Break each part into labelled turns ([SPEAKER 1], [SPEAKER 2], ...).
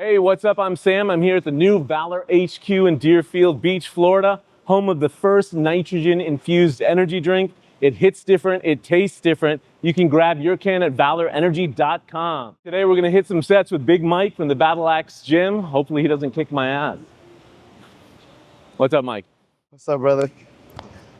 [SPEAKER 1] Hey, what's up? I'm Sam. I'm here at the new VALR HQ in Deerfield Beach, Florida, home of the first nitrogen-infused energy drink. It hits different, it tastes different. You can grab your can at VALORenergy.com. Today we're gonna hit some sets with Big Mike from the Battle Axe Gym. Hopefully he doesn't kick my ass. What's up, Mike?
[SPEAKER 2] What's up, brother?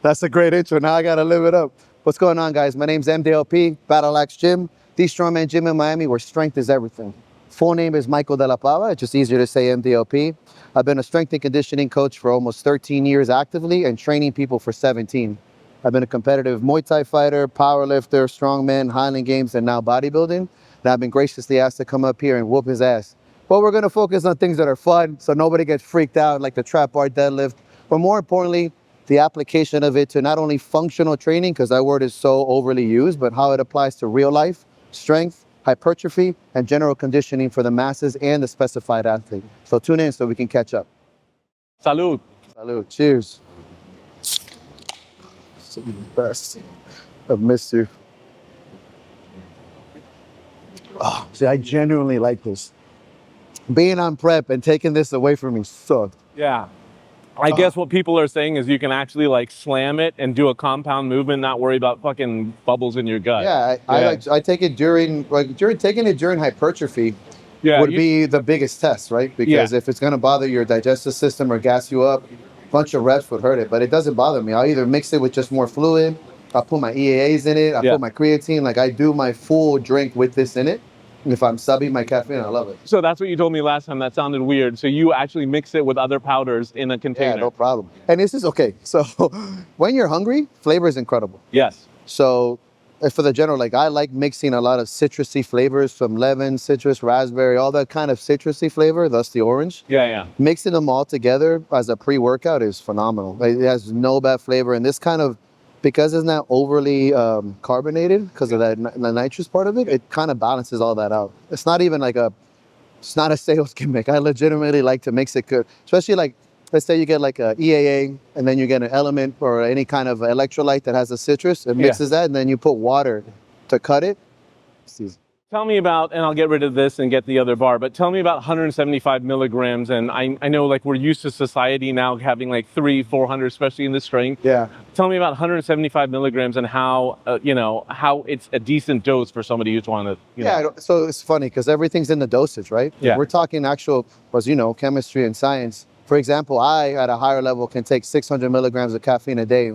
[SPEAKER 2] That's a great intro. Now I gotta live it up. What's going on, guys? My name's MDLP, Battle Axe Gym, the strongman gym in Miami where strength is everything. Full name is Michael de la Pava. It's just easier to say MDLP. I've been a strength and conditioning coach for almost 13 years actively and training people for 17. I've been a competitive Muay Thai fighter, powerlifter, strongman, Highland Games, and now bodybuilding. And I've been graciously asked to come up here and whoop his ass. But we're gonna focus on things that are fun so nobody gets freaked out, like the trap bar deadlift, but more importantly, the application of it to not only functional training, because that word is so overly used, but how it applies to real life, strength, hypertrophy, and general conditioning for the masses and the specified athlete. So tune in so we can catch up.
[SPEAKER 1] Salud.
[SPEAKER 2] Salud. Cheers. So the best. I've missed you. Oh, see, I genuinely like this. Being on prep and taking this away from me sucked.
[SPEAKER 1] Yeah. I guess what people are saying is you can actually like slam it and do a compound movement, not worry about fucking bubbles in your gut.
[SPEAKER 2] Yeah, I take it during taking it during hypertrophy would be the biggest test, right? Because if it's gonna bother your digestive system or gas you up, a bunch of reps would hurt it. But it doesn't bother me. I'll either mix it with just more fluid, I'll put my EAAs in it, I'll put my creatine, like I do my full drink with this in it. If I'm subbing my caffeine, I love it.
[SPEAKER 1] So that's what you told me last time. That sounded weird. So you actually mix it with other powders in a container.
[SPEAKER 2] Yeah, no problem. And this is okay. So when you're hungry, flavor is incredible.
[SPEAKER 1] Yes.
[SPEAKER 2] So for the general, like I like mixing a lot of citrusy flavors from lemon, citrus, raspberry, all that kind of citrusy flavor, thus the orange.
[SPEAKER 1] Yeah.
[SPEAKER 2] Mixing them all together as a pre-workout is phenomenal. It has no bad flavor. And this kind of, because it's not overly carbonated because of that the nitrous part of it, it kind of balances all that out. It's not even like it's not a sales gimmick. I legitimately like to mix it good, especially like, let's say you get like a EAA and then you get an element or any kind of electrolyte that has a citrus, it mixes that and then you put water to cut it.
[SPEAKER 1] Tell me about, and I'll get rid of this and get the other bar, but tell me about 175 milligrams. And I know like we're used to society now having like 300-400, especially in the strength.
[SPEAKER 2] Yeah.
[SPEAKER 1] Tell me about 175 milligrams and how, how it's a decent dose for somebody who's want to,
[SPEAKER 2] So it's funny because everything's in the dosage, right?
[SPEAKER 1] Yeah.
[SPEAKER 2] We're talking actual, as you know, chemistry and science. For example, I, at a higher level, can take 600 milligrams of caffeine a day.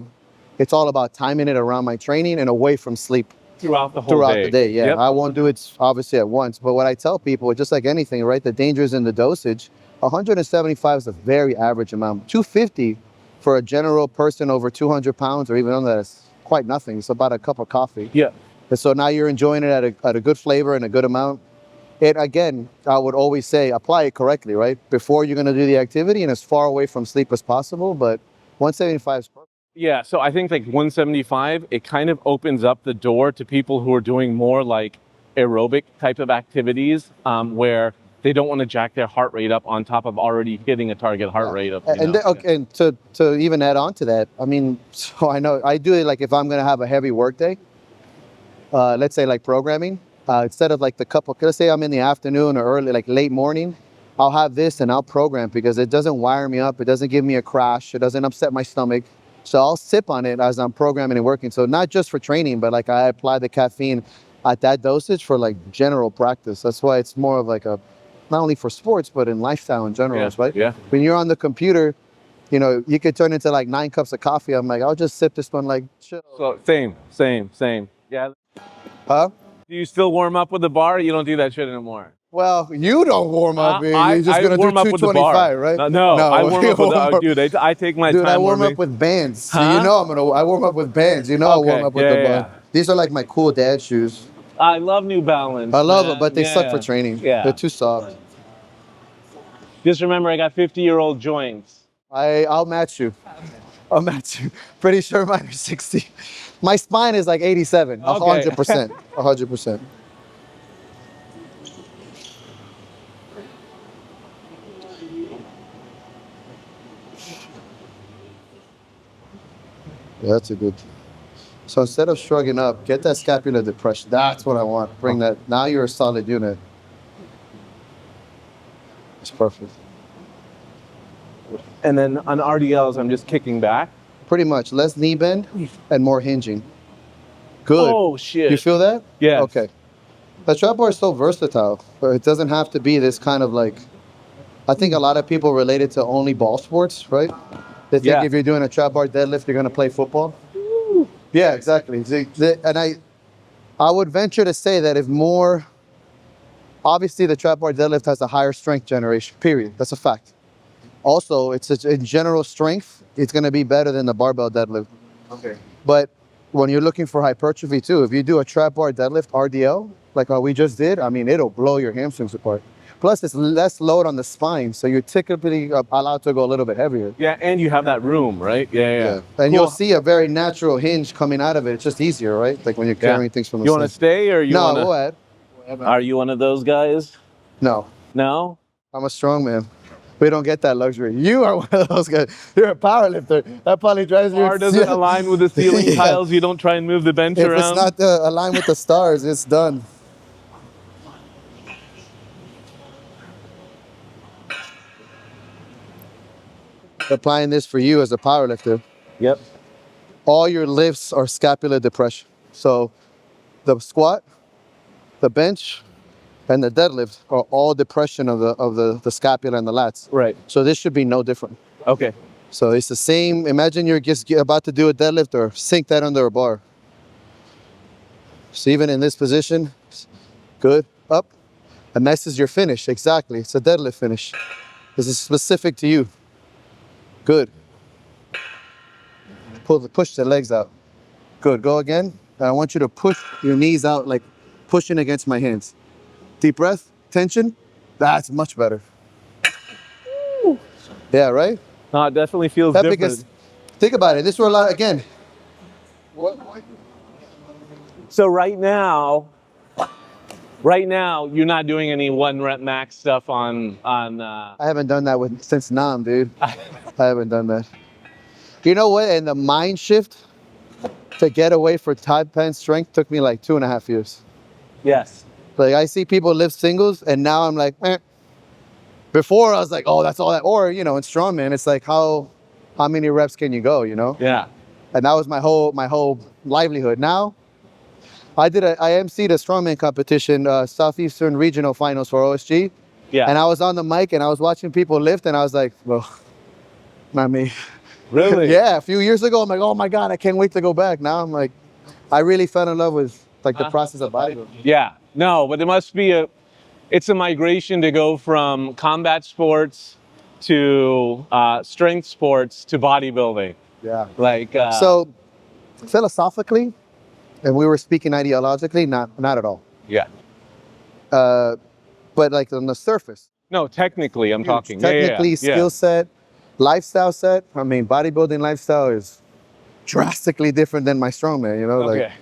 [SPEAKER 2] It's all about timing it around my training and away from sleep.
[SPEAKER 1] Throughout the whole day.
[SPEAKER 2] Yeah. Yep. I won't do it obviously at once, but what I tell people, just like anything, right? The danger is in the dosage. 175 is a very average amount. 250 for a general person over 200 pounds or even under that is quite nothing. It's about a cup of coffee.
[SPEAKER 1] Yeah.
[SPEAKER 2] And so now you're enjoying it at a good flavor and a good amount. It, again, I would always say, apply it correctly, right? Before you're gonna do the activity and as far away from sleep as possible, but 175 is perfect.
[SPEAKER 1] Yeah, so I think like 175, it kind of opens up the door to people who are doing more like aerobic type of activities where they don't want to jack their heart rate up on top of already hitting a target heart rate of.
[SPEAKER 2] And to even add on to that, I mean, so I know I do it like if I'm going to have a heavy work day, let's say like programming, instead of like the couple, let's say I'm in the afternoon or early, like late morning, I'll have this and I'll program because it doesn't wire me up. It doesn't give me a crash. It doesn't upset my stomach. So I'll sip on it as I'm programming and working. So not just for training, but like I apply the caffeine at that dosage for like general practice. That's why it's more of like a, not only for sports, but in lifestyle in general, right?
[SPEAKER 1] Yeah.
[SPEAKER 2] When you're on the computer, you know, you could turn into like 9 cups of coffee. I'm like, I'll just sip this one like chill.
[SPEAKER 1] So same. Yeah.
[SPEAKER 2] Huh?
[SPEAKER 1] Do you still warm up with the bar? You don't do that shit anymore.
[SPEAKER 2] Well, you don't warm up. You're just
[SPEAKER 1] I
[SPEAKER 2] going to do
[SPEAKER 1] warm up with the bar.
[SPEAKER 2] 225, right?
[SPEAKER 1] No, I warm up with the, dude, I take my time.
[SPEAKER 2] Dude, I warm up with bands.
[SPEAKER 1] Huh?
[SPEAKER 2] So you know I warm up with bands. You know I warm up with the bar.
[SPEAKER 1] Yeah.
[SPEAKER 2] These are like my cool dad shoes.
[SPEAKER 1] I love New Balance.
[SPEAKER 2] I love them, but they suck for training.
[SPEAKER 1] Yeah.
[SPEAKER 2] They're too soft.
[SPEAKER 1] Just remember, I got 50-year-old joints.
[SPEAKER 2] I'll match you. I'll match you. Pretty sure mine are 60. My spine is like 87, 100%, 100%. Yeah, that's a good. So instead of shrugging up, get that scapular depression. That's what I want. Bring that. Now you're a solid unit. It's perfect.
[SPEAKER 1] And then on RDLs, I'm just kicking back.
[SPEAKER 2] Pretty much less knee bend and more hinging. Good.
[SPEAKER 1] Oh, shit.
[SPEAKER 2] You feel that?
[SPEAKER 1] Yes.
[SPEAKER 2] Okay. The trap bar is so versatile, but it doesn't have to be this kind of like, I think a lot of people relate it to only ball sports, right? They think
[SPEAKER 1] Yeah.
[SPEAKER 2] if you're doing a trap bar deadlift, you're going to play football. Yeah, exactly. And I would venture to say that if more, obviously the trap bar deadlift has a higher strength generation, period. That's a fact. Also, in general strength, it's going to be better than the barbell deadlift.
[SPEAKER 1] Okay.
[SPEAKER 2] But when you're looking for hypertrophy too, if you do a trap bar deadlift RDL, like what we just did, I mean, it'll blow your hamstrings apart. Plus, it's less load on the spine, so you're typically allowed to go a little bit heavier.
[SPEAKER 1] Yeah, and you have that room, right? Yeah.
[SPEAKER 2] And
[SPEAKER 1] Cool.
[SPEAKER 2] you'll see a very natural hinge coming out of it. It's just easier, right? Like when you're carrying things from the
[SPEAKER 1] You want to
[SPEAKER 2] side.
[SPEAKER 1] stay or you
[SPEAKER 2] No,
[SPEAKER 1] want to?
[SPEAKER 2] go ahead.
[SPEAKER 1] Are you one of those guys?
[SPEAKER 2] No,
[SPEAKER 1] No?
[SPEAKER 2] I'm a strong man. We don't get that luxury. You are one of those guys. You're a power lifter. That probably drives you.
[SPEAKER 1] Bar doesn't align with the ceiling
[SPEAKER 2] Yeah.
[SPEAKER 1] tiles. You don't try and move the bench
[SPEAKER 2] If
[SPEAKER 1] around.
[SPEAKER 2] it's not aligned with the stars, it's done. Applying this for you as a power lifter,
[SPEAKER 1] Yep.
[SPEAKER 2] all your lifts are scapular depression. So the squat, the bench, and the deadlift are all depression of the scapula and the lats.
[SPEAKER 1] Right.
[SPEAKER 2] So this should be no different.
[SPEAKER 1] Okay.
[SPEAKER 2] So it's the same. Imagine you're just about to do a deadlift or sink that under a bar. So even in this position, good, up. And this is your finish, exactly. It's a deadlift finish. This is specific to you. Good. Push the legs out. Good, go again. And I want you to push your knees out, like pushing against my hands. Deep breath, tension. That's much better. Yeah, right?
[SPEAKER 1] No, it definitely feels
[SPEAKER 2] That
[SPEAKER 1] different.
[SPEAKER 2] because, think about it, this were a lot, again.
[SPEAKER 1] So right now, you're not doing any 1 rep max stuff on.
[SPEAKER 2] I haven't done that since Nam, dude. I haven't done that. You know what? And the mind shift to get away for top pen strength took me like 2.5 years.
[SPEAKER 1] Yes.
[SPEAKER 2] Like I see people lift singles, and now I'm like, eh. Before I was like, oh, that's all that. Or in strongman, it's like how many reps can you go?
[SPEAKER 1] Yeah.
[SPEAKER 2] And that was my whole livelihood. Now, I emceed a strongman competition, Southeastern Regional Finals for OSG.
[SPEAKER 1] Yeah.
[SPEAKER 2] And I was on the mic and I was watching people lift, and I was like, well, not me.
[SPEAKER 1] Really?
[SPEAKER 2] Yeah, a few years ago, I'm like, oh my God, I can't wait to go back. Now I'm like, I really fell in love with like the process of bodybuilding.
[SPEAKER 1] Yeah. No, but it must be it's a migration to go from combat sports to strength sports to bodybuilding.
[SPEAKER 2] Yeah.
[SPEAKER 1] Like.
[SPEAKER 2] So philosophically, and we were speaking ideologically, not at all.
[SPEAKER 1] Yeah.
[SPEAKER 2] But like on the surface,
[SPEAKER 1] No, technically, I'm talking.
[SPEAKER 2] technically,
[SPEAKER 1] Yeah.
[SPEAKER 2] skill set, lifestyle set. I mean, bodybuilding lifestyle is drastically different than my strongman.
[SPEAKER 1] Okay.
[SPEAKER 2] Like.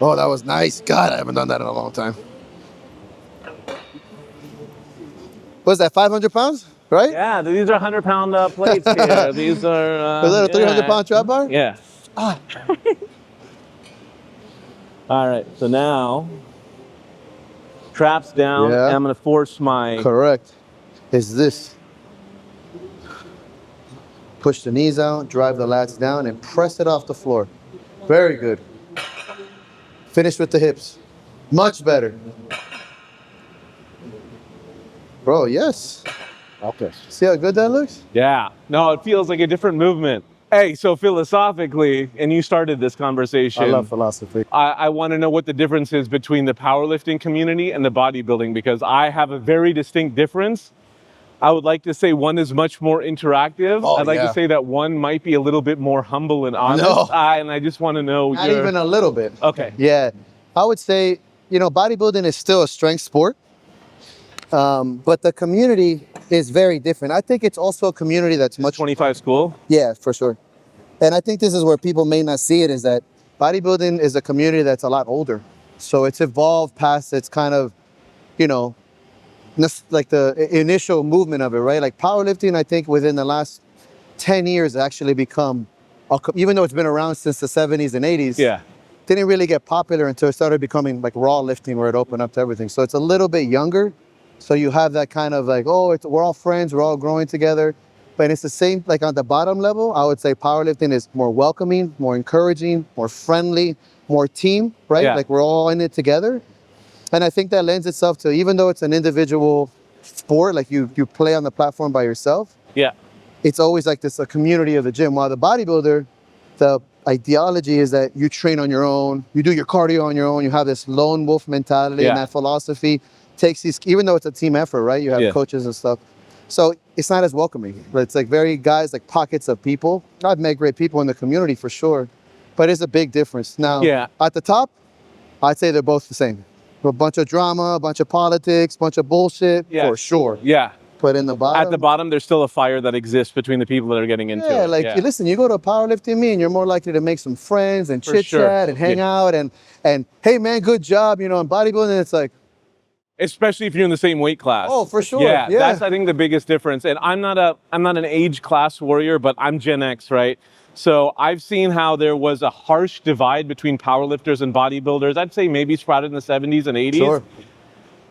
[SPEAKER 2] Oh, that was nice. God, I haven't done that in a long time. What's that, 500 pounds, right?
[SPEAKER 1] Yeah, these are 100-pound plates here. These are.
[SPEAKER 2] Is that a 300-pound trap bar?
[SPEAKER 1] Yeah.
[SPEAKER 2] Ah.
[SPEAKER 1] All right. So now, traps down.
[SPEAKER 2] Yeah.
[SPEAKER 1] And I'm gonna force my.
[SPEAKER 2] Correct. Is this. Push the knees out, drive the lats down, and press it off the floor. Very good. Finish with the hips. Much better. Bro, yes.
[SPEAKER 1] Okay.
[SPEAKER 2] See how good that looks?
[SPEAKER 1] Yeah. No, it feels like a different movement. Hey, so philosophically, and you started this conversation.
[SPEAKER 2] I love philosophy.
[SPEAKER 1] I want to know what the difference is between the powerlifting community and the bodybuilding, because I have a very distinct difference. I would like to say one is much more interactive.
[SPEAKER 2] Oh,
[SPEAKER 1] I'd like
[SPEAKER 2] yeah.
[SPEAKER 1] to say that one might be a little bit more humble and honest.
[SPEAKER 2] No.
[SPEAKER 1] And I just want to know.
[SPEAKER 2] Not even a little bit.
[SPEAKER 1] Okay.
[SPEAKER 2] Yeah. I would say, bodybuilding is still a strength sport. But the community is very different. I think it's also a community that's much.
[SPEAKER 1] 25 school?
[SPEAKER 2] Yeah, for sure. And I think this is where people may not see it, is that bodybuilding is a community that's a lot older. So it's evolved past its kind of, like the initial movement of it, right? Like powerlifting, I think within the last 10 years actually become, even though it's been around since the 70s and 80s,
[SPEAKER 1] Yeah.
[SPEAKER 2] didn't really get popular until it started becoming like raw lifting where it opened up to everything. So it's a little bit younger. So you have that kind of like, oh, we're all friends, we're all growing together. But it's the same, like on the bottom level, I would say powerlifting is more welcoming, more encouraging, more friendly, more team, right?
[SPEAKER 1] Yeah.
[SPEAKER 2] Like we're all in it together. And I think that lends itself to, even though it's an individual sport, like you play on the platform by yourself,
[SPEAKER 1] Yeah.
[SPEAKER 2] it's always like this, a community of the gym. While the bodybuilder, the ideology is that you train on your own, you do your cardio on your own, you have this lone wolf mentality, and
[SPEAKER 1] Yeah.
[SPEAKER 2] that philosophy takes these, even though it's a team effort, right? You have
[SPEAKER 1] Yeah.
[SPEAKER 2] coaches and stuff. So it's not as welcoming, but it's like very guys, like pockets of people. I've met great people in the community for sure, but it's a big difference. Now,
[SPEAKER 1] Yeah.
[SPEAKER 2] at the top, I'd say they're both the same. A bunch of drama, a bunch of politics, bunch of bullshit,
[SPEAKER 1] Yeah.
[SPEAKER 2] for sure.
[SPEAKER 1] Yeah.
[SPEAKER 2] But in the bottom,
[SPEAKER 1] At the bottom, there's still a fire that exists between the people that are getting into
[SPEAKER 2] yeah,
[SPEAKER 1] it.
[SPEAKER 2] like listen, you go to a powerlifting meet and you're more likely to make some friends and
[SPEAKER 1] For
[SPEAKER 2] chit
[SPEAKER 1] sure.
[SPEAKER 2] chat and hang
[SPEAKER 1] Yeah.
[SPEAKER 2] out and hey man, good job, you know, in bodybuilding it's like,
[SPEAKER 1] Especially if you're in the same weight class.
[SPEAKER 2] oh, for sure.
[SPEAKER 1] Yeah,
[SPEAKER 2] Yeah.
[SPEAKER 1] that's I think the biggest difference. And I'm not an age class warrior, but I'm Gen X, right? So I've seen how there was a harsh divide between powerlifters and bodybuilders. I'd say maybe sprouted in the 70s and 80s.
[SPEAKER 2] Sure.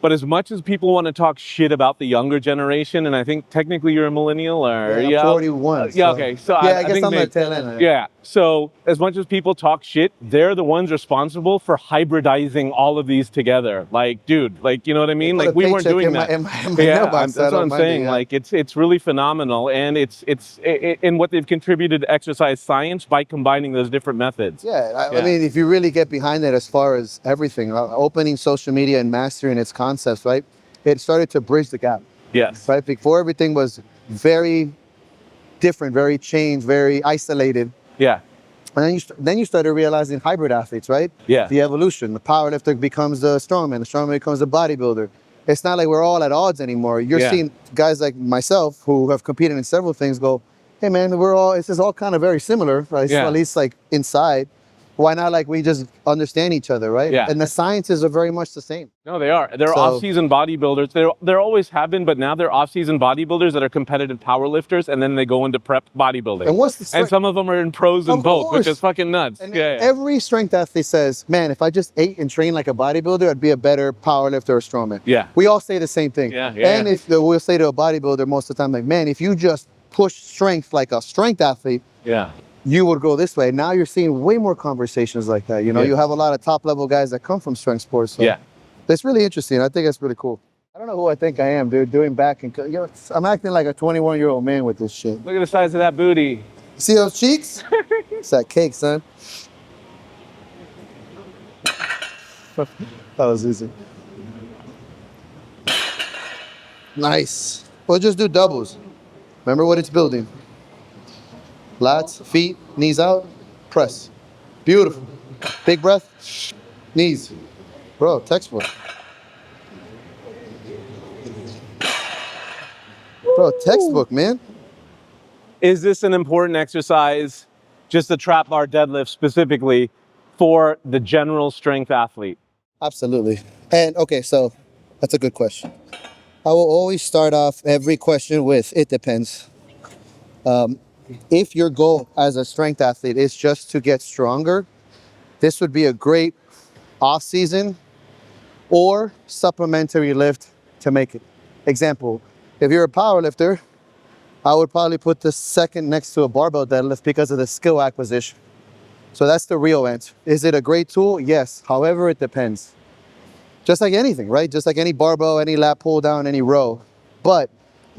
[SPEAKER 1] But as much as people want to talk shit about the younger generation, and I think technically you're a millennial, or
[SPEAKER 2] Yeah, I'm 41.
[SPEAKER 1] yeah,
[SPEAKER 2] so-
[SPEAKER 1] okay. So
[SPEAKER 2] yeah, I guess
[SPEAKER 1] think
[SPEAKER 2] I'm at tail end.
[SPEAKER 1] yeah. So as much as people talk shit, they're the ones responsible for hybridizing all of these together. Like, dude, like, you know what I mean?
[SPEAKER 2] put
[SPEAKER 1] Like
[SPEAKER 2] a
[SPEAKER 1] we weren't
[SPEAKER 2] paycheck
[SPEAKER 1] doing
[SPEAKER 2] in my-
[SPEAKER 1] that.
[SPEAKER 2] in my
[SPEAKER 1] Yeah,
[SPEAKER 2] mailbox
[SPEAKER 1] that's what
[SPEAKER 2] on
[SPEAKER 1] I'm
[SPEAKER 2] Monday,
[SPEAKER 1] saying.
[SPEAKER 2] yeah.
[SPEAKER 1] Like it's really phenomenal, and it's in what they've contributed to exercise science by combining those different methods.
[SPEAKER 2] Yeah, I mean, if you really get behind it as far as everything, opening social media and mastering its concepts, right? It started to bridge the gap,
[SPEAKER 1] Yes.
[SPEAKER 2] right? Before everything was very different, very changed, very isolated.
[SPEAKER 1] Yeah.
[SPEAKER 2] And then you started realizing hybrid athletes, right?
[SPEAKER 1] Yeah.
[SPEAKER 2] The evolution. The powerlifter becomes the strongman becomes a bodybuilder. It's not like we're all at odds anymore. You're
[SPEAKER 1] Yeah.
[SPEAKER 2] seeing guys like myself who have competed in several things go, hey man, this is all kind of very similar, right?
[SPEAKER 1] Yeah.
[SPEAKER 2] So at least like inside. Why not like we just understand each other, right?
[SPEAKER 1] Yeah.
[SPEAKER 2] And the sciences are very much the same.
[SPEAKER 1] No, they are. They're
[SPEAKER 2] So-
[SPEAKER 1] off-season bodybuilders. There always have been, but now they're off-season bodybuilders that are competitive powerlifters, and then they go into prep bodybuilding.
[SPEAKER 2] And what's the
[SPEAKER 1] And
[SPEAKER 2] strength-
[SPEAKER 1] some of them are in pros in
[SPEAKER 2] Of
[SPEAKER 1] both, which
[SPEAKER 2] course.
[SPEAKER 1] is fucking nuts.
[SPEAKER 2] And
[SPEAKER 1] yeah.
[SPEAKER 2] every strength athlete says, man, if I just ate and trained like a bodybuilder, I'd be a better powerlifter or strongman.
[SPEAKER 1] Yeah.
[SPEAKER 2] We all say the same thing.
[SPEAKER 1] Yeah, yeah.
[SPEAKER 2] And we'll say to a bodybuilder most of the time, like, man, if you just push strength like a strength athlete,
[SPEAKER 1] Yeah.
[SPEAKER 2] you would go this way. Now you're seeing way more conversations like that. You know,
[SPEAKER 1] Yeah.
[SPEAKER 2] you have a lot of top level guys that come from strength sports. So
[SPEAKER 1] Yeah.
[SPEAKER 2] It's really interesting. I think that's really cool. I don't know who I think I am, dude, doing back and, you know, I'm acting like a 21-year-old man with this shit.
[SPEAKER 1] Look at the size of that booty.
[SPEAKER 2] See those cheeks? It's that cake, son. That was easy. Nice. We'll just do doubles. Remember what it's building. Lats, feet, knees out, press. Beautiful. Big breath, knees. Bro, textbook. Bro, textbook, man.
[SPEAKER 1] Is this an important exercise, just the trap bar deadlift specifically, for the general strength athlete?
[SPEAKER 2] Absolutely. And okay, so that's a good question. I will always start off every question with, it depends. If your goal as a strength athlete is just to get stronger, this would be a great off-season or supplementary lift to make it. Example, if you're a power lifter, I would probably put the second next to a barbell deadlift because of the skill acquisition. So that's the real answer. Is it a great tool? Yes. However, it depends. Just like anything, right? Just like any barbell, any lat pull down, any row. But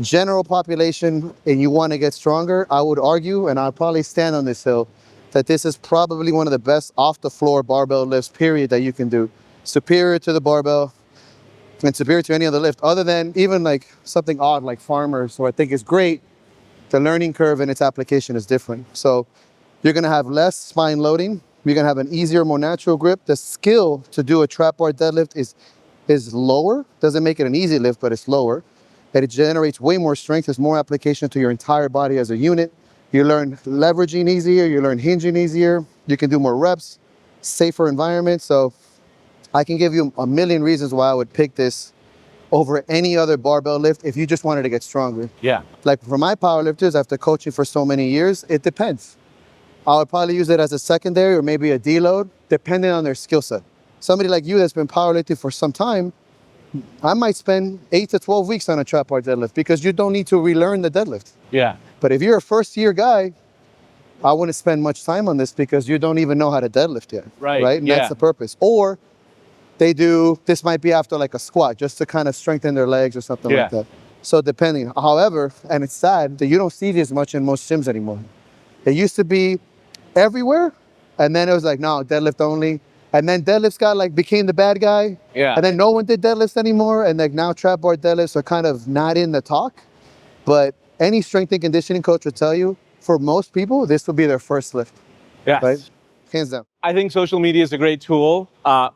[SPEAKER 2] general population, and you want to get stronger, I would argue, and I'll probably stand on this hill, that this is probably one of the best off the floor barbell lifts, period, that you can do. Superior to the barbell and superior to any other lift, other than even like something odd like farmers. So I think it's great. The learning curve and its application is different. So you're gonna have less spine loading. You're gonna have an easier, more natural grip. The skill to do a trap bar deadlift is lower. Doesn't make it an easy lift, but it's lower. And it generates way more strength. There's more application to your entire body as a unit. You learn leveraging easier. You learn hinging easier. You can do more reps, safer environment. So I can give you a million reasons why I would pick this over any other barbell lift if you just wanted to get stronger.
[SPEAKER 1] Yeah.
[SPEAKER 2] Like for my powerlifters, after coaching for so many years, it depends. I would probably use it as a secondary or maybe a deload, depending on their skill set. Somebody like you that's been powerlifting for some time, I might spend 8 to 12 weeks on a trap bar deadlift because you don't need to relearn the deadlift.
[SPEAKER 1] Yeah.
[SPEAKER 2] But if you're a first year guy, I wouldn't spend much time on this because you don't even know how to deadlift yet.
[SPEAKER 1] Right,
[SPEAKER 2] And
[SPEAKER 1] yeah.
[SPEAKER 2] that's the purpose. Or they do, this might be after like a squat just to kind of strengthen their legs or something
[SPEAKER 1] Yeah.
[SPEAKER 2] like that. So depending. However, and it's sad that you don't see this much in most gyms anymore. It used to be everywhere, and then it was like, no, deadlift only. And then deadlifts got like became the bad guy.
[SPEAKER 1] Yeah.
[SPEAKER 2] And then no one did deadlifts anymore. And like now trap bar deadlifts are kind of not in the talk. But any strength and conditioning coach would tell you, for most people, this will be their first lift.
[SPEAKER 1] Yes.
[SPEAKER 2] Right? Hands down.
[SPEAKER 1] I think social media is a great tool.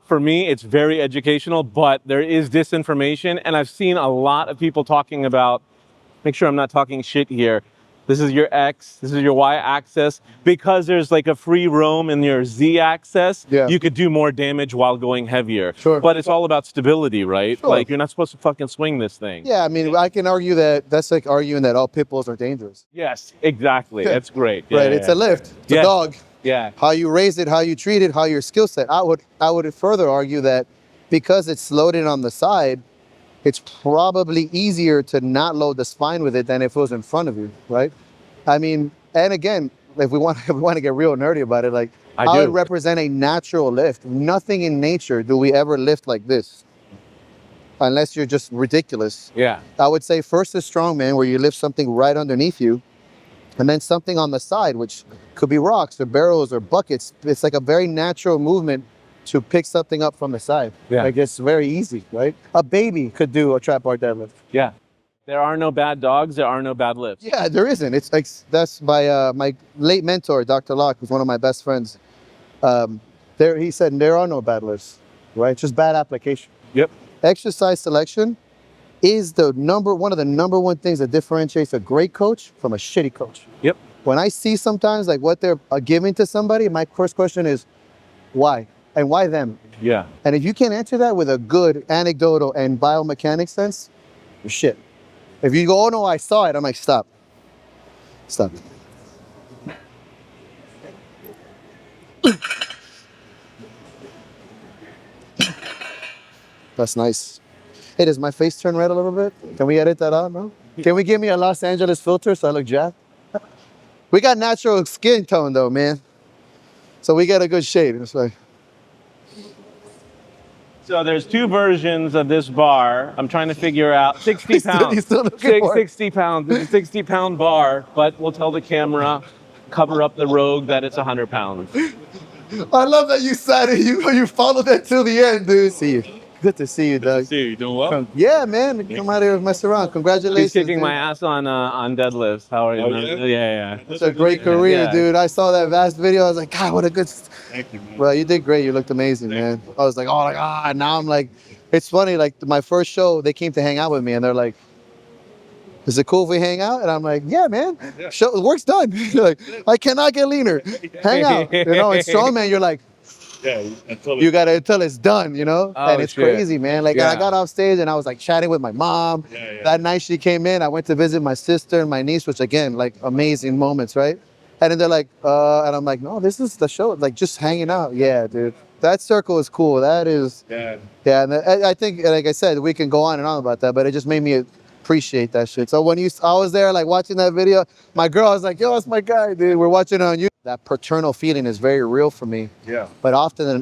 [SPEAKER 1] For me, it's very educational, but there is disinformation. And I've seen a lot of people talking about, make sure I'm not talking shit here. This is your X, this is your Y axis. Because there's like a free roam in your Z axis, you could do more damage while going heavier.
[SPEAKER 2] Sure.
[SPEAKER 1] But it's all about stability, right?
[SPEAKER 2] Sure.
[SPEAKER 1] Like you're not supposed to fucking swing this thing.
[SPEAKER 2] Yeah, I mean, I can argue that that's like arguing that all pit bulls are dangerous.
[SPEAKER 1] Yes, exactly. That's great. Yeah,
[SPEAKER 2] Right, it's a lift, it's
[SPEAKER 1] Yeah.
[SPEAKER 2] a dog.
[SPEAKER 1] Yeah.
[SPEAKER 2] How you raise it, how you treat it, how your skill set. I would further argue that because it's loaded on the side, it's probably easier to not load the spine with it than if it was in front of you, right? I mean, and again, if we want to get real nerdy about it, like
[SPEAKER 1] I
[SPEAKER 2] would
[SPEAKER 1] do.
[SPEAKER 2] represent a natural lift. Nothing in nature do we ever lift like this, unless you're just ridiculous.
[SPEAKER 1] Yeah.
[SPEAKER 2] I would say first is strongman, where you lift something right underneath you, and then something on the side, which could be rocks or barrels or buckets. It's like a very natural movement to pick something up from the side.
[SPEAKER 1] Yeah.
[SPEAKER 2] Like it's very easy, right? A baby could do a trap bar deadlift.
[SPEAKER 1] Yeah. There are no bad dogs, there are no bad lifts.
[SPEAKER 2] Yeah, there isn't. It's like, that's my late mentor, Dr. Locke, who's one of my best friends. He said there are no bad lifts, right? It's just bad application.
[SPEAKER 1] Yep.
[SPEAKER 2] Exercise selection is one of the number one things that differentiates a great coach from a shitty coach.
[SPEAKER 1] Yep.
[SPEAKER 2] When I see sometimes like what they're giving to somebody, my first question is, why? And why them?
[SPEAKER 1] Yeah.
[SPEAKER 2] And if you can't answer that with a good anecdotal and biomechanics sense, you're shit. If you go, oh no, I saw it, I'm like, stop. Stop. That's nice. Hey, does my face turn red a little bit? Can we edit that out, no? Can we give me a Los Angeles filter so I look jacked? We got natural skin tone though, man. So we got a good shade. It's like,
[SPEAKER 1] So there's two versions of this bar. I'm trying to figure out 60 pounds.
[SPEAKER 2] He's still looking for it.
[SPEAKER 1] 60 pounds. It's a 60-pound bar, but we'll tell the camera, cover up the rogue that it's 100 pounds.
[SPEAKER 2] I love that you said it. You followed that till the end, dude. See you. Good to see you, Doug.
[SPEAKER 1] See you doing well?
[SPEAKER 2] Yeah, man. Come out here and mess around. Congratulations.
[SPEAKER 1] He's kicking
[SPEAKER 2] dude.
[SPEAKER 1] my ass on deadlifts. How are you?
[SPEAKER 3] Oh,
[SPEAKER 1] man?
[SPEAKER 3] yeah?
[SPEAKER 1] Yeah.
[SPEAKER 2] It's a great career,
[SPEAKER 1] Yeah.
[SPEAKER 2] dude. I saw that vast video. I was like, God, what a good.
[SPEAKER 3] Thank you, man.
[SPEAKER 2] Well, you did great. You looked amazing, man. I was like, oh, now I'm like, it's funny. Like my first show, they came to hang out with me, and they're like, "Is it cool if we hang out?" And I'm like, "Yeah, man.
[SPEAKER 3] Yeah.
[SPEAKER 2] Show, the work's done." Like, I cannot get leaner. Hang out. You know, and strongman, you're like,
[SPEAKER 3] Yeah,
[SPEAKER 2] you got to until it's done, you know?
[SPEAKER 1] Oh,
[SPEAKER 2] and it's
[SPEAKER 1] shit.
[SPEAKER 2] crazy, man. Like,
[SPEAKER 1] Yeah.
[SPEAKER 2] I got off stage and I was like chatting with my mom.
[SPEAKER 3] Yeah.
[SPEAKER 2] That night she came in, I went to visit my sister and my niece, which again, like amazing moments, right? And then they're like, and I'm like, no, this is the show. Like, just hanging out. Yeah, dude. That circle is cool. That is,
[SPEAKER 3] Yeah.
[SPEAKER 2] yeah. And I think, like I said, we can go on and on about that, but it just made me appreciate that shit. So when I was there, like watching that video, my girl was like, yo, that's my guy, dude. We're watching on you. That paternal feeling is very real for me.
[SPEAKER 3] Yeah.
[SPEAKER 2] But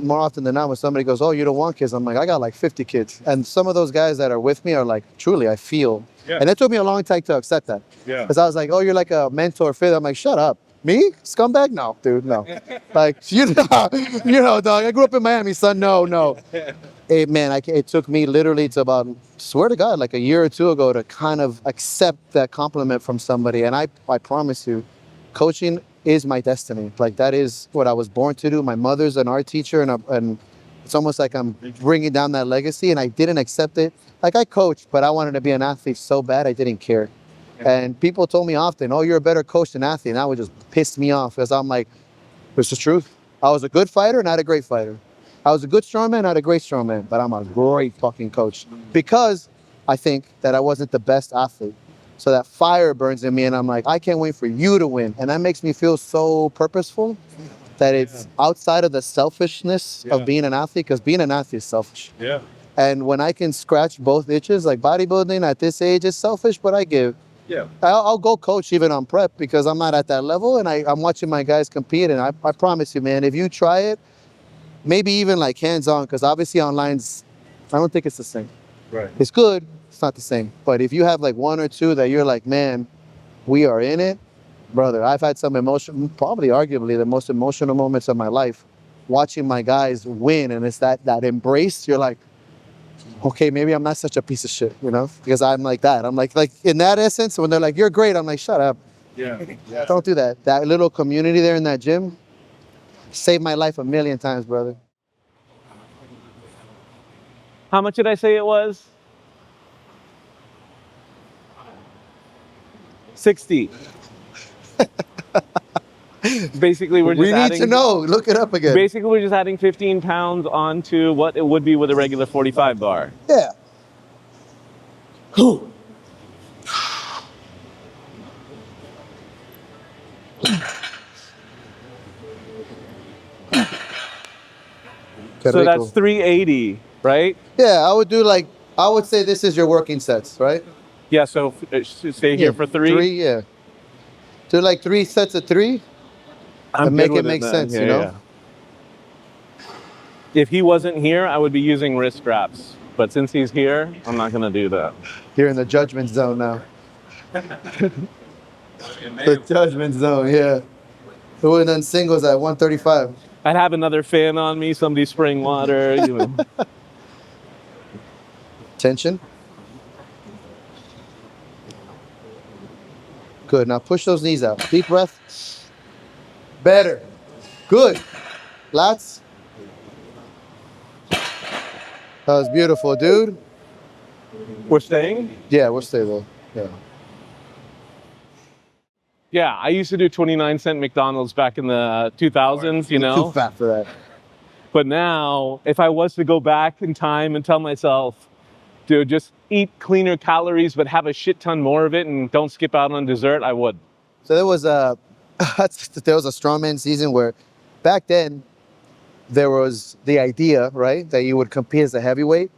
[SPEAKER 2] more often than not, when somebody goes, oh, you don't want kids, I'm like, I got like 50 kids. And some of those guys that are with me are like, truly, I feel.
[SPEAKER 3] Yeah.
[SPEAKER 2] And it took me a long time to accept that.
[SPEAKER 3] Yeah.
[SPEAKER 2] Because I was like, oh, you're like a mentor figure. I'm like, shut up. Me? Scumbag? No, dude, no. Like, you know, dog, I grew up in Miami, son. No. Hey, man, it took me literally to about, swear to God, like a year or two ago to kind of accept that compliment from somebody. And I promise you, coaching is my destiny. Like, that is what I was born to do. My mother's an art teacher, and it's almost like I'm bringing down that legacy, and I didn't accept it. Like, I coached, but I wanted to be an athlete so bad I didn't care. And people told me often, oh, you're a better coach than athlete. And that would just piss me off because I'm like, it's the truth. I was a good fighter, not a great fighter. I was a good strongman, not a great strongman, but I'm a great fucking coach. Because I think that I wasn't the best athlete. So that fire burns in me, and I'm like, I can't wait for you to win. And that makes me feel so purposeful that it's outside of the selfishness of being an athlete, because being an athlete is selfish.
[SPEAKER 1] Yeah.
[SPEAKER 2] And when I can scratch both itches, like bodybuilding at this age is selfish, but I give.
[SPEAKER 1] Yeah.
[SPEAKER 2] I'll go coach even on prep because I'm not at that level, and I'm watching my guys compete, and I promise you, man, if you try it, maybe even like hands-on, because obviously online's, I don't think it's the same.
[SPEAKER 1] Right.
[SPEAKER 2] It's good, it's not the same. But if you have like one or two that you're like, man, we are in it, brother, I've had some emotion, probably arguably the most emotional moments of my life, watching my guys win, and it's that embrace, you're like, okay, maybe I'm not such a piece of shit, you know? Because I'm like that. I'm like in that essence, when they're like, you're great, I'm like, shut up.
[SPEAKER 1] Yeah.
[SPEAKER 2] Don't do that. That little community there in that gym saved my life a million times, brother.
[SPEAKER 1] How much did I say it was? 60. Basically, we're just
[SPEAKER 2] We need
[SPEAKER 1] adding,
[SPEAKER 2] to know. Look it up again.
[SPEAKER 1] basically we're just adding 15 pounds onto what it would be with a regular 45 bar.
[SPEAKER 2] Yeah.
[SPEAKER 1] So that's 380, right?
[SPEAKER 2] Yeah, I would say this is your working sets, right?
[SPEAKER 1] Yeah, so stay here for three.
[SPEAKER 2] Three, yeah. Do like 3 sets of 3
[SPEAKER 1] I'm
[SPEAKER 2] and
[SPEAKER 1] good
[SPEAKER 2] make
[SPEAKER 1] with
[SPEAKER 2] it make
[SPEAKER 1] then.
[SPEAKER 2] sense,
[SPEAKER 1] Yeah,
[SPEAKER 2] you know?
[SPEAKER 1] yeah. If he wasn't here, I would be using wrist straps. But since he's here, I'm not gonna do that.
[SPEAKER 2] You're in the judgment zone now. The judgment zone, yeah. Who would have done singles at 135?
[SPEAKER 1] I'd have another fan on me, somebody spraying water, you know.
[SPEAKER 2] Tension. Good. Now push those knees out. Deep breath. Better. Good. Lats. That was beautiful, dude.
[SPEAKER 1] We're staying?
[SPEAKER 2] Yeah, we'll stay there. Yeah.
[SPEAKER 1] Yeah, I used to do 29-cent McDonald's back in the 2000s, you know.
[SPEAKER 2] Too fat for that.
[SPEAKER 1] But now, if I was to go back in time and tell myself, dude, just eat cleaner calories, but have a shit ton more of it and don't skip out on dessert, I would.
[SPEAKER 2] So there was a strongman season where back then there was the idea, right, that you would compete as a heavyweight,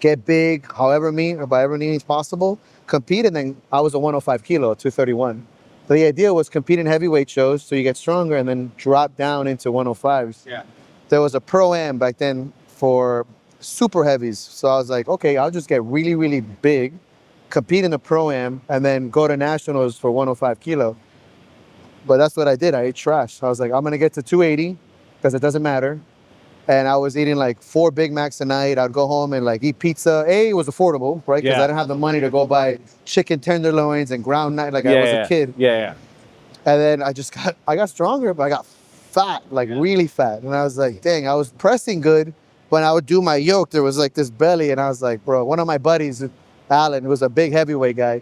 [SPEAKER 2] get big, by however means possible, compete, and then I was a 105 kilo, 231. So the idea was compete in heavyweight shows so you get stronger and then drop down into 105s.
[SPEAKER 1] Yeah.
[SPEAKER 2] There was a pro-am back then for super heavies. So I was like, okay, I'll just get really, really big, compete in the pro-am, and then go to nationals for 105 kilo. But that's what I did. I ate trash. I was like, I'm going to get to 280 because it doesn't matter. And I was eating like 4 Big Macs a night. I'd go home and like eat pizza. It was affordable, right? Because
[SPEAKER 1] Yeah.
[SPEAKER 2] I didn't have the money to go buy chicken tenderloins and ground night like I was a kid.
[SPEAKER 1] Yeah.
[SPEAKER 2] And then I got stronger, but I got fat, like really fat. And I was like, dang, I was pressing good. When I would do my yoke, there was like this belly. And I was like, bro, one of my buddies, Alan, who was a big heavyweight guy,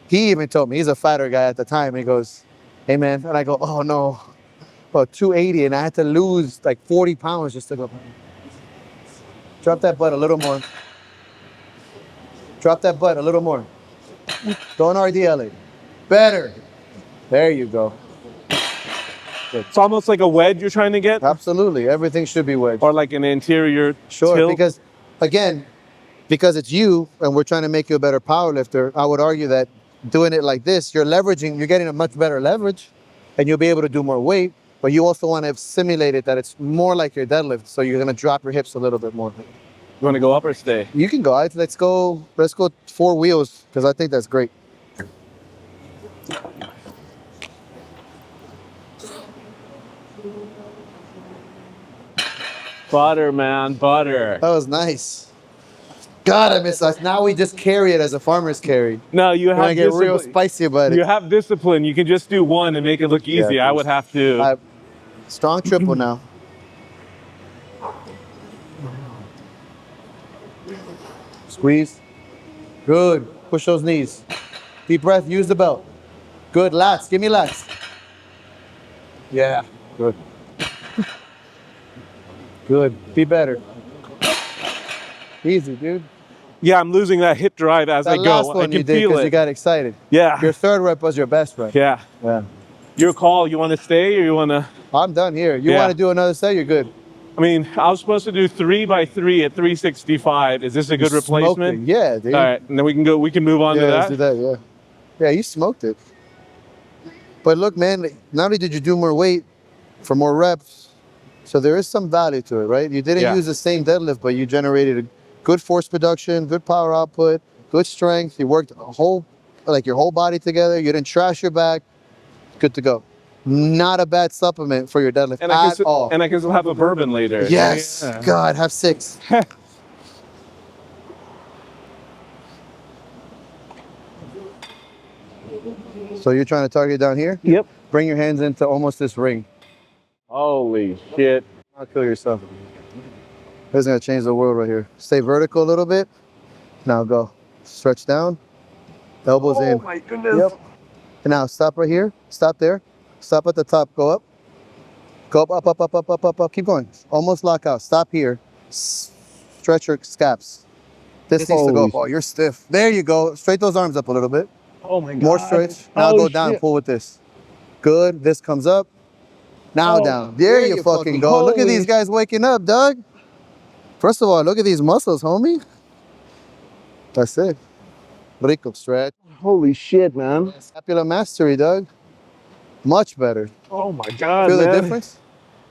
[SPEAKER 2] he even told me, he's a fatter guy at the time. He goes, hey man. And I go, oh no, about 280. And I had to lose like 40 pounds just to go, drop that butt a little more. Drop that butt a little more. Don't RDL it. Better. There you go.
[SPEAKER 1] It's almost like a wedge you're trying to get?
[SPEAKER 2] Absolutely. Everything should be wedged.
[SPEAKER 1] Or like an anterior
[SPEAKER 2] Sure,
[SPEAKER 1] tilt?
[SPEAKER 2] because again, because it's you and we're trying to make you a better power lifter, I would argue that doing it like this, you're getting a much better leverage and you'll be able to do more weight, but you also want to simulate it that it's more like your deadlift, so you're going to drop your hips a little bit more.
[SPEAKER 1] You want to go up or stay?
[SPEAKER 2] You can go. Let's go 4 wheels because I think that's great.
[SPEAKER 1] Butter, man, butter.
[SPEAKER 2] That was nice. God, I miss us. Now we just carry it as a farmer's carry.
[SPEAKER 1] No, you have
[SPEAKER 2] I get
[SPEAKER 1] discipline.
[SPEAKER 2] real spicy about it.
[SPEAKER 1] You have discipline. You can just do one and make it look easy. I would have to.
[SPEAKER 2] Strong triple now. Squeeze. Good. Push those knees. Deep breath. Use the belt. Good. Lats. Give me lats. Yeah. Good. Good. Be better. Easy, dude.
[SPEAKER 1] Yeah, I'm losing that hip drive as I
[SPEAKER 2] That
[SPEAKER 1] go.
[SPEAKER 2] last
[SPEAKER 1] I
[SPEAKER 2] one you
[SPEAKER 1] can
[SPEAKER 2] did
[SPEAKER 1] feel
[SPEAKER 2] because
[SPEAKER 1] it.
[SPEAKER 2] you got excited.
[SPEAKER 1] Yeah.
[SPEAKER 2] Your third rep was your best rep.
[SPEAKER 1] Yeah.
[SPEAKER 2] Yeah.
[SPEAKER 1] Your call. You want to stay or you want to?
[SPEAKER 2] I'm done here. You
[SPEAKER 1] Yeah.
[SPEAKER 2] want to do another set? You're good.
[SPEAKER 1] I mean, I was supposed to do 3 by 3 at 365. Is this a good
[SPEAKER 2] You smoked
[SPEAKER 1] replacement?
[SPEAKER 2] it. Yeah, dude.
[SPEAKER 1] All right, and then we can go. We can move on to
[SPEAKER 2] Let's
[SPEAKER 1] that.
[SPEAKER 2] do that. Yeah. Yeah, you smoked it. But look, man, not only did you do more weight for more reps, so there is some value to it, right? You didn't
[SPEAKER 1] Yeah.
[SPEAKER 2] use the same deadlift, but you generated a good force production, good power output, good strength. You worked your whole body together. You didn't trash your back. Good to go. Not a bad supplement for your deadlift
[SPEAKER 1] And I
[SPEAKER 2] at all.
[SPEAKER 1] and I can still have a bourbon later.
[SPEAKER 2] Yes.
[SPEAKER 1] Yeah.
[SPEAKER 2] God, have 6. So you're trying to target down here?
[SPEAKER 1] Yep.
[SPEAKER 2] Bring your hands into almost this ring.
[SPEAKER 1] Holy shit.
[SPEAKER 2] I'll kill yourself. This is gonna change the world right here. Stay vertical a little bit. Now go. Stretch down. Elbows in.
[SPEAKER 1] Oh my goodness.
[SPEAKER 2] Yep. And now stop right here. Stop there. Stop at the top. Go up. Go up, up, up, up, up, up, up, up. Keep going. Almost lock out. Stop here. Stretch your scaps. This needs to go up. Oh, you're stiff. There you go. Straight those arms up a little bit.
[SPEAKER 1] Oh my god.
[SPEAKER 2] More stretch. Now
[SPEAKER 1] Oh,
[SPEAKER 2] go down.
[SPEAKER 1] shit.
[SPEAKER 2] Pull with this. Good. This comes up. Now
[SPEAKER 1] Oh,
[SPEAKER 2] down. There you fucking go. Look at these guys waking up, Doug. First of all, look at these muscles, homie. That's it. Rico stretch.
[SPEAKER 1] Holy shit, man.
[SPEAKER 2] Scapula mastery, Doug. Much better.
[SPEAKER 1] Oh my god,
[SPEAKER 2] Feel
[SPEAKER 1] man.
[SPEAKER 2] the difference?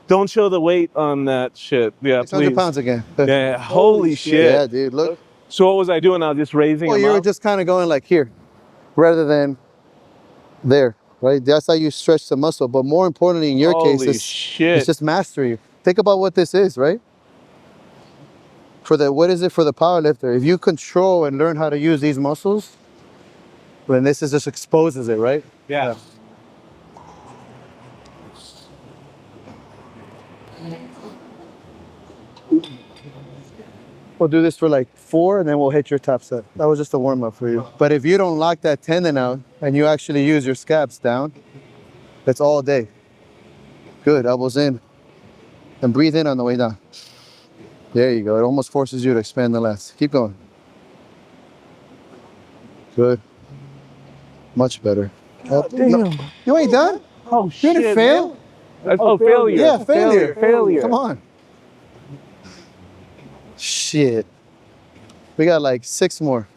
[SPEAKER 1] Don't show the weight on that shit. Yeah,
[SPEAKER 2] 600
[SPEAKER 1] please.
[SPEAKER 2] pounds again.
[SPEAKER 1] Yeah. Holy shit.
[SPEAKER 2] Yeah, dude. Look.
[SPEAKER 1] So what was I doing? I was just raising
[SPEAKER 2] Well,
[SPEAKER 1] them
[SPEAKER 2] you were
[SPEAKER 1] up?
[SPEAKER 2] just kind of going like here, rather than there, right? That's how you stretch the muscle. But more importantly, in your case,
[SPEAKER 1] Holy shit.
[SPEAKER 2] it's just mastery. Think about what this is, right? What is it for the power lifter? If you control and learn how to use these muscles, then this is just exposes it, right?
[SPEAKER 1] Yeah.
[SPEAKER 2] We'll do this for like 4 and then we'll hit your top set. That was just a warm up for you. But if you don't lock that tendon out and you actually use your scaps down, that's all day. Good, elbows in. And breathe in on the way down. There you go. It almost forces you to expand the lats. Keep going. Good. Much better.
[SPEAKER 1] Damn.
[SPEAKER 2] You ain't done?
[SPEAKER 1] Oh
[SPEAKER 2] You
[SPEAKER 1] shit.
[SPEAKER 2] didn't fail?
[SPEAKER 1] Oh, failure.
[SPEAKER 2] Yeah, failure.
[SPEAKER 1] Failure.
[SPEAKER 2] Come on. Shit. We got like 6 more.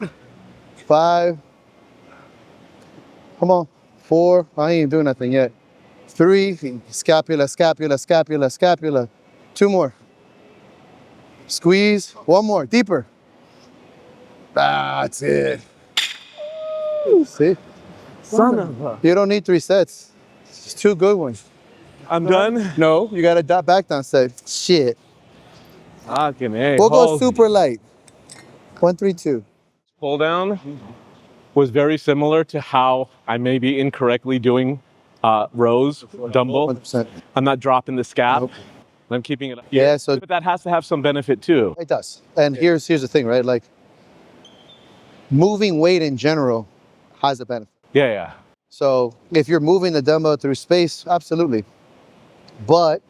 [SPEAKER 2] 5. Come on. 4. I ain't doing nothing yet. 3. Scapula, scapula, scapula, scapula. 2 more. Squeeze. 1 more. Deeper. That's it. See?
[SPEAKER 1] Son of a.
[SPEAKER 2] You don't need 3 sets. It's 2 good ones.
[SPEAKER 1] I'm done.
[SPEAKER 2] No, you got to back down set. Shit.
[SPEAKER 1] Fucking A.
[SPEAKER 2] We'll go
[SPEAKER 1] Holy-
[SPEAKER 2] super light. 1, 3, 2.
[SPEAKER 1] Pull down was very similar to how I may be incorrectly doing rows, dumbbell.
[SPEAKER 2] 100%.
[SPEAKER 1] I'm not dropping the scap.
[SPEAKER 2] Nope.
[SPEAKER 1] I'm keeping it up.
[SPEAKER 2] Yeah, so
[SPEAKER 1] But that has to have some benefit too.
[SPEAKER 2] it does. And here's the thing, right? Like moving weight in general has a benefit.
[SPEAKER 1] Yeah, yeah.
[SPEAKER 2] So if you're moving the dumbbell through space, absolutely. But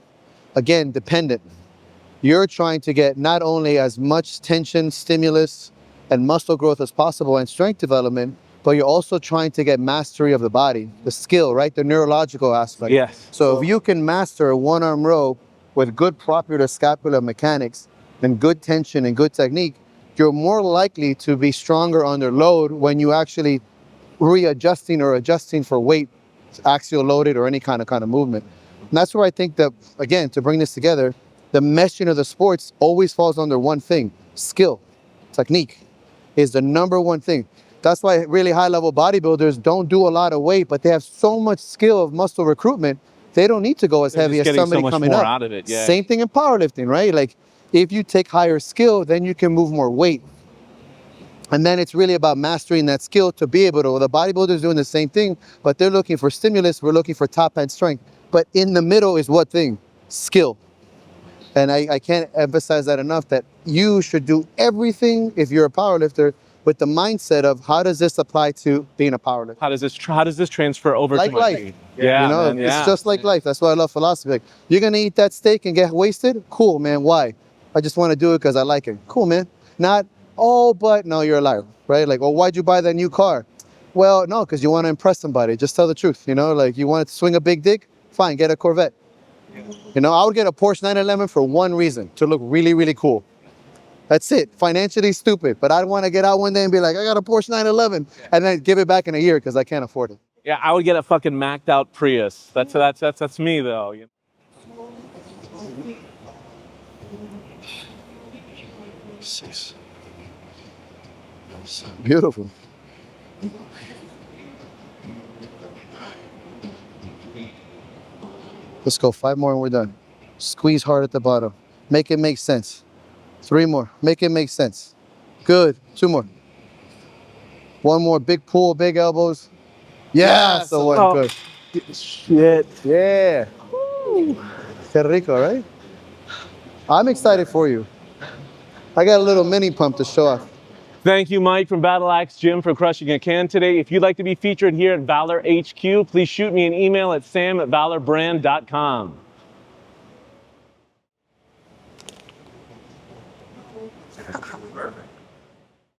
[SPEAKER 2] again, dependent. You're trying to get not only as much tension, stimulus, and muscle growth as possible and strength development, but you're also trying to get mastery of the body, the skill, right? The neurological aspect.
[SPEAKER 1] Yes.
[SPEAKER 2] So if you can master a 1-arm row with good propriotor scapular mechanics and good tension and good technique, you're more likely to be stronger under load when you actually readjusting or adjusting for weight, axial loaded or any kind of movement. And that's where I think that, again, to bring this together, the meshing of the sports always falls under one thing: skill, technique is the #1 thing. That's why really high level bodybuilders don't do a lot of weight, but they have so much skill of muscle recruitment, they don't need to go as
[SPEAKER 1] They're
[SPEAKER 2] heavy
[SPEAKER 1] just
[SPEAKER 2] as
[SPEAKER 1] getting
[SPEAKER 2] somebody
[SPEAKER 1] so much
[SPEAKER 2] coming
[SPEAKER 1] more
[SPEAKER 2] up.
[SPEAKER 1] out of it, yeah.
[SPEAKER 2] Same thing in powerlifting, right? Like if you take higher skill, then you can move more weight. And then it's really about mastering that skill to be able to, well, the bodybuilder's doing the same thing, but they're looking for stimulus, we're looking for top end strength. But in the middle is what thing? Skill. And I can't emphasize that enough, that you should do everything if you're a powerlifter with the mindset of how does this apply to being a powerlifter?
[SPEAKER 1] How does this transfer over
[SPEAKER 2] Like
[SPEAKER 1] to my
[SPEAKER 2] life.
[SPEAKER 1] feet? Yeah,
[SPEAKER 2] You know,
[SPEAKER 1] man, yeah.
[SPEAKER 2] it's just like life. That's why I love philosophy. Like, you're gonna eat that steak and get wasted? Cool, man. Why? I just want to do it because I like it. Cool, man. Not Oh, but no, you're a liar, right? Like, oh, why'd you buy that new car? Well, no, because you want to impress somebody. Just tell the truth, you know? Like, you want to swing a big dick? Fine, get a Corvette. You know, I would get a Porsche 911 for one reason, to look really, really cool. That's it. Financially stupid, but I'd want to get out one day and be like, I got a Porsche 911, and then give it back in a year because I can't afford it.
[SPEAKER 1] Yeah, I would get a fucking macked out Prius. That's me though.
[SPEAKER 2] Beautiful. Let's go. 5 more and we're done. Squeeze hard at the bottom. Make it make sense. 3 more. Make it make sense. Good. 2 more. 1 more. Big pull, big elbows. Yeah, that's the one.
[SPEAKER 1] Oh.
[SPEAKER 2] Good.
[SPEAKER 1] Shit.
[SPEAKER 2] Yeah. Qué rico, right? I'm excited for you. I got a little mini pump to show off.
[SPEAKER 1] Thank you, Mike from Battle Axe Gym, for crushing a can today. If you'd like to be featured here at VALR HQ, please shoot me an email at sam@valorbrand.com.
[SPEAKER 3] Perfect.